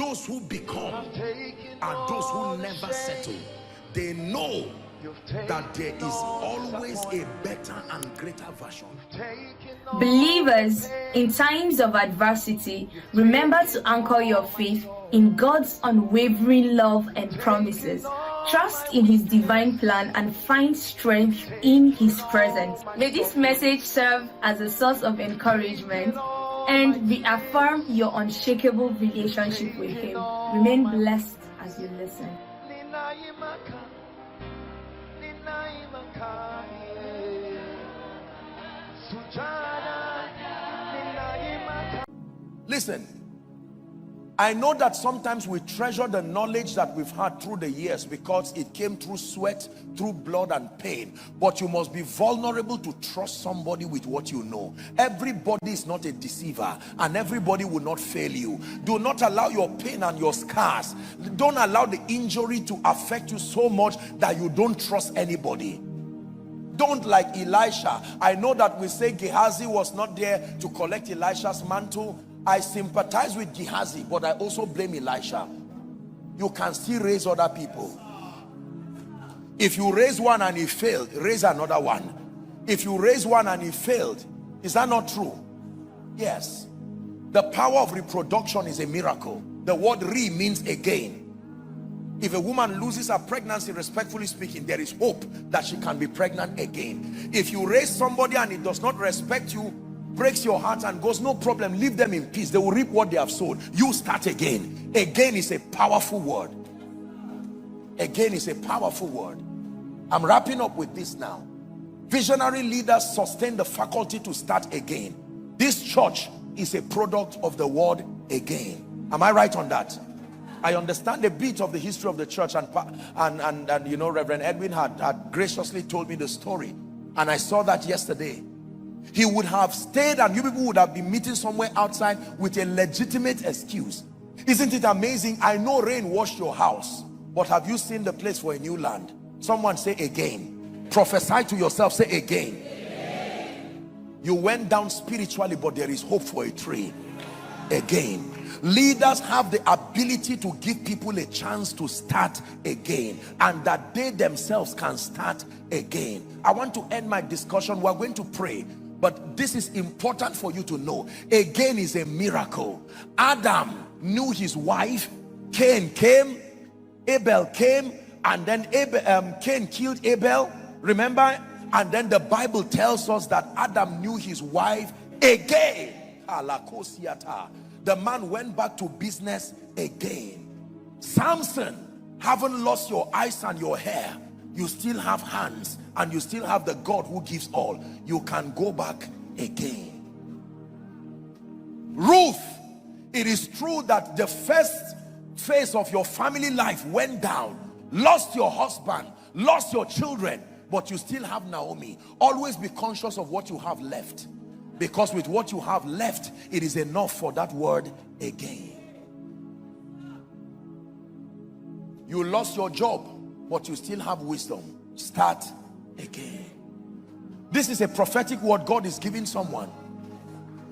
Those who become are those who never settle. They know that there is always a better and greater version. Believers, in times of adversity, remember to anchor your faith in God's unwavering love and promises. Trust in His divine plan and find strength in His presence. May this message serve as a source of encouragement and reaffirm your unshakable relationship with Him. Remain blessed as you listen. Listen, I know that sometimes we treasure the knowledge that we've had through the years because it came through sweat, through blood and pain. But you must be vulnerable to trust somebody with what you know. Everybody is not a deceiver, and everybody will not fail you. Do not allow your pain and your scars, don't allow the injury to affect you so much that you don't trust anybody. Don't like Elisha. I know that we say Gehazi was not there to collect Elisha's mantle. I sympathize with Gehazi, but I also blame Elisha. You can still raise other people. If you raise one and he failed, raise another one. If you raise one and he failed, is that not true? Yes. The power of reproduction is a miracle. The word re means again. If a woman loses her pregnancy, respectfully speaking, there is hope that she can be pregnant again. If you raise somebody and he does not respect you, breaks your heart and goes, no problem, leave them in peace, they will reap what they have sown. You start again. Again is a powerful word. Again is a powerful word. I'm wrapping up with this now. Visionary leaders sustain the faculty to start again. This church is a product of the word again. Am I right on that? I understand a bit of the history of the church, and you know, Reverend Edwin had graciously told me the story, and I saw that yesterday. He would have stayed and you people would have been meeting somewhere outside with a legitimate excuse. Isn't it amazing? I know rain washed your house, but have you seen the place for a new land? Someone say again. Prophesy to yourself, say again. You went down spiritually, but there is hope for a tree. Again. Leaders have the ability to give people a chance to start again, and that they themselves can start again. I want to end my discussion. We're going to pray, but this is important for you to know. Again is a miracle. Adam knew his wife. Cain came, Abel came, and then Cain killed Abel, remember? And then the Bible tells us that Adam knew his wife again. The man went back to business again. Samson, haven't lost your eyes and your hair, you still have hands, and you still have the God who gives all. You can go back again. Ruth, it is true that the first phase of your family life went down, lost your husband, lost your children, but you still have Naomi. Always be conscious of what you have left, because with what you have left, it is enough for that word again. You lost your job, but you still have wisdom. Start again. This is a prophetic word God is giving someone.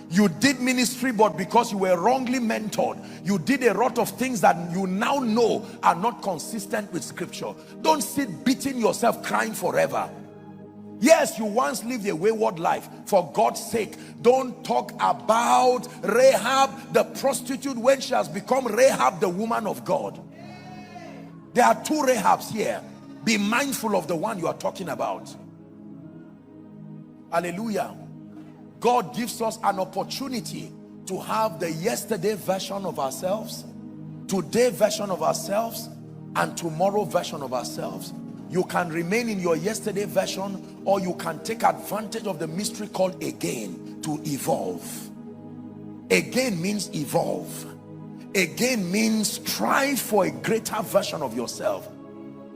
You did ministry, but because you were wrongly mentored, you did a lot of things that you now know are not consistent with scripture. Don't sit beating yourself, crying forever. Yes, you once lived a wayward life. For God's sake, don't talk about Rahab the prostitute when she has become Rahab the woman of God. There are two Rahabs here. Be mindful of the one you are talking about. Hallelujah. God gives us an opportunity to have the yesterday version of ourselves, today version of ourselves, and tomorrow version of ourselves. You can remain in your yesterday version, or you can take advantage of the mystery called again to evolve. Again means evolve. Again means strive for a greater version of yourself.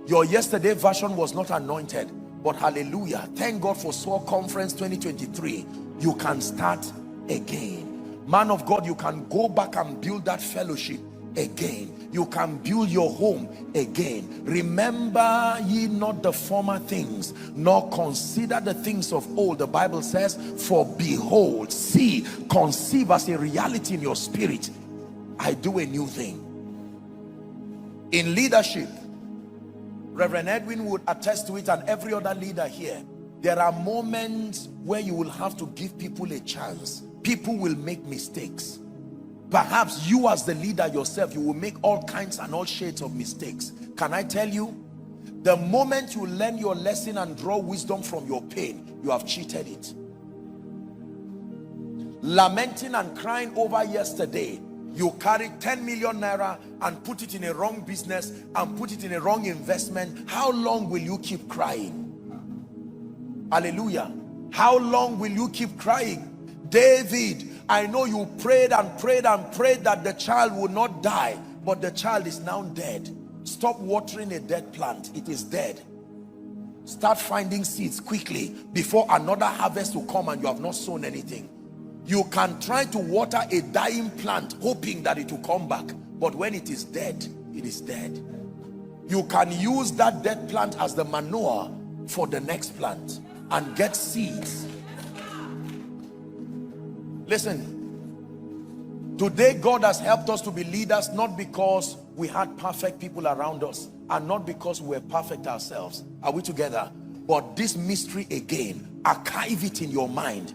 Your yesterday version was not anointed, but hallelujah, thank God for Soul Conference 2023. You can start again. Man of God, you can go back and build that fellowship again. You can build your home again. Remember ye not the former things, nor consider the things of old. The Bible says, for behold, see, conceive as a reality in your spirit, I do a new thing. In leadership, Reverend Edwin would attest to it, and every other leader here, there are moments where you will have to give people a chance. People will make mistakes. Perhaps you as the leader yourself, you will make all kinds and all shades of mistakes. Can I tell you, the moment you learn your lesson and draw wisdom from your pain, you have cheated it. Lamenting and crying over yesterday, you carry 10 million naira and put it in a wrong business and put it in a wrong investment. How long will you keep crying? Hallelujah. How long will you keep crying? David, I know you prayed and prayed and prayed that the child would not die, but the child is now dead. Stop watering a dead plant. It is dead. Start finding seeds quickly before another harvest will come and you have not sown anything. You can try to water a dying plant hoping that it will come back, but when it is dead, it is dead. You can use that dead plant as the manure for the next plant and get seeds. Listen, today God has helped us to be leaders not because we had perfect people around us and not because we were perfect ourselves. Are we together? But this mystery again, archive it in your mind.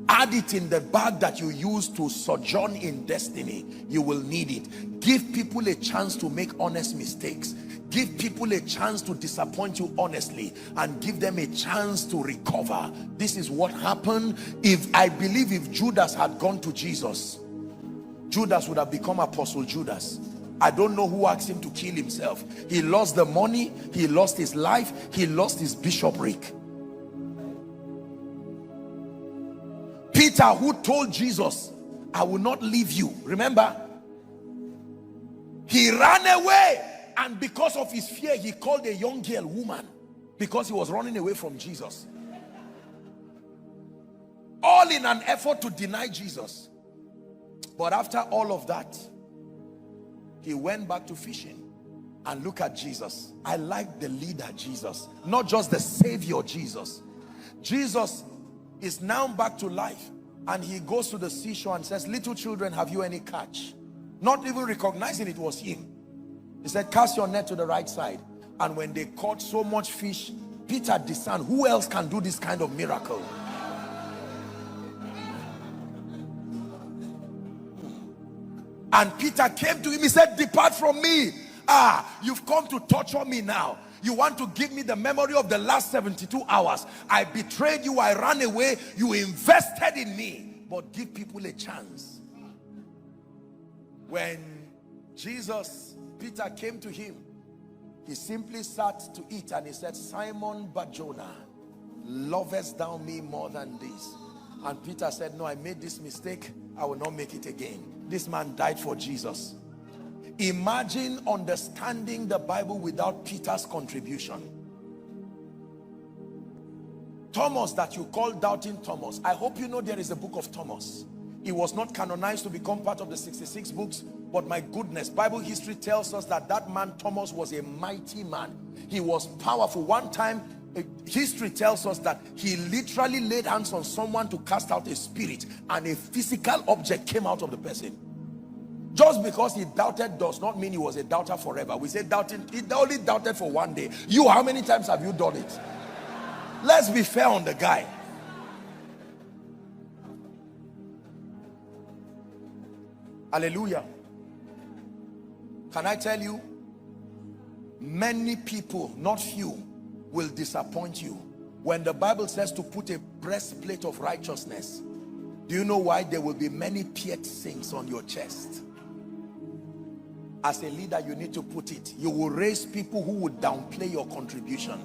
Add it in the bag that you use to sojourn in destiny. You will need it. Give people a chance to make honest mistakes. Give people a chance to disappoint you honestly, and give them a chance to recover. This is what happened. I believe if Judas had gone to Jesus, Judas would have become Apostle Judas. I don't know who asked him to kill himself. He lost the money, he lost his life, he lost his bishopric. Peter, who told Jesus, I will not leave you. Remember? He ran away, and because of his fear, he called a young girl woman because he was running away from Jesus. All in an effort to deny Jesus. But after all of that, he went back to fishing. And look at Jesus. I like the leader Jesus, not just the savior Jesus. Jesus is now back to life, and he goes to the seashore and says, little children, have you any catch? Not even recognizing it was him. He said, cast your net to the right side. And when they caught so much fish, Peter discerned, who else can do this kind of miracle? And Peter came to him, he said, depart from me. You've come to torture me now. You want to give me the memory of the last 72 hours. I betrayed you, I ran away, you invested in me. But give people a chance. When Peter came to him, he simply sat to eat and he said, Simon Bar-Jonah, lovest thou me more than this? And Peter said, no, I made this mistake, I will not make it again. This man died for Jesus. Imagine understanding the Bible without Peter's contribution. Thomas, that you call doubting Thomas, I hope you know there is a book of Thomas. It was not canonized to become part of the 66 books, but my goodness, Bible history tells us that that man Thomas was a mighty man. He was powerful. One time, history tells us that he literally laid hands on someone to cast out a spirit, and a physical object came out of the person. Just because he doubted does not mean he was a doubter forever. We say doubting, he only doubted for one day. You, how many times have you done it? Let's be fair on the guy. Hallelujah. Can I tell you, many people, not few, will disappoint you. When the Bible says to put a breastplate of righteousness, do you know why? There will be many piercings on your chest. As a leader, you need to put it. You will raise people who would downplay your contribution.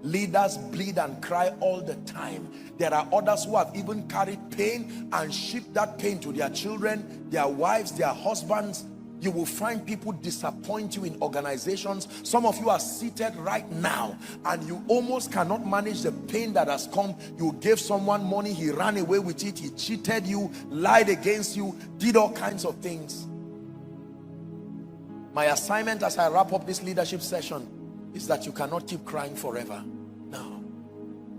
Leaders bleed and cry all the time. There are others who have even carried pain and shipped that pain to their children, their wives, their husbands. You will find people disappoint you in organizations. Some of you are seated right now and you almost cannot manage the pain that has come. You gave someone money, he ran away with it, he cheated you, lied against you, did all kinds of things. My assignment as I wrap up this leadership session is that you cannot keep crying forever. No.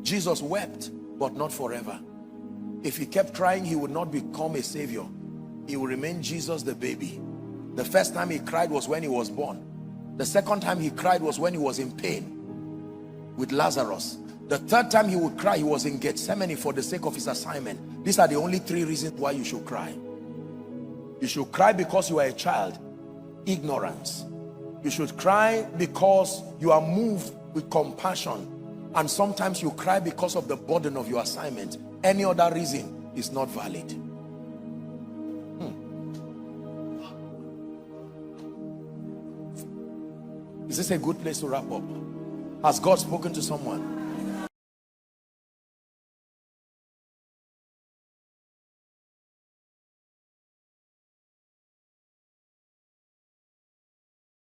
Jesus wept, but not forever. If he kept crying, he would not become a savior. He will remain Jesus the baby. The first time he cried was when he was born. The second time he cried was when he was in pain with Lazarus. The third time he would cry, he was in Gethsemane for the sake of his assignment. These are the only 3 reasons why you should cry. You should cry because you are a child, ignorance. You should cry because you are moved with compassion. And sometimes you cry because of the burden of your assignment. Any other reason is not valid. Is this a good place to wrap up? Has God spoken to someone?